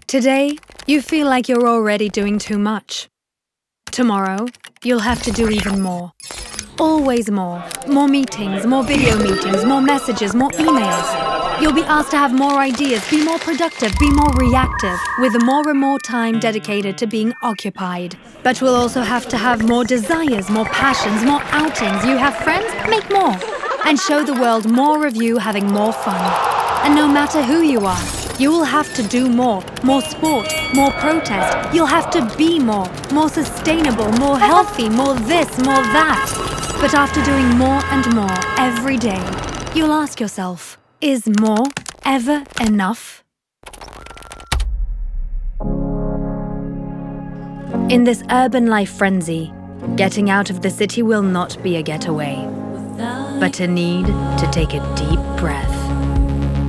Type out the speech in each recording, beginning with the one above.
Today, you feel like you're already doing too much. Tomorrow, you'll have to do even more. Always more. More meetings, more video meetings, more messages, more emails. You'll be asked to have more ideas, be more productive, be more reactive, with more and more time dedicated to being occupied. But we'll also have to have more desires, more passions, more outings. You have friends? Make more. And show the world more of you having more fun. And no matter who you are, you will have to do more sport, more protest. You'll have to be more sustainable, more healthy, more this, more that. But after doing more and more every day, you'll ask yourself, is more ever enough? In this urban life frenzy, getting out of the city will not be a getaway, but a need to take a deep breath.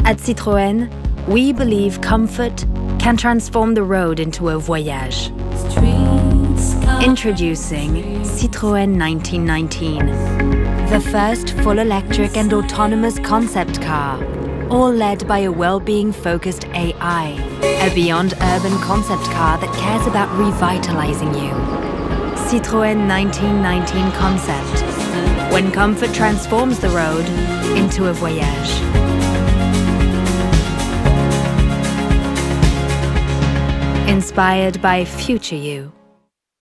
At Citroën, we believe comfort can transform the road into a voyage. Introducing Citroën 1919, the first full electric and autonomous concept car, all led by a well-being-focused AI, a beyond-urban concept car that cares about revitalizing you. Citroën 1919 Concept, when comfort transforms the road into a voyage. Inspired by future you.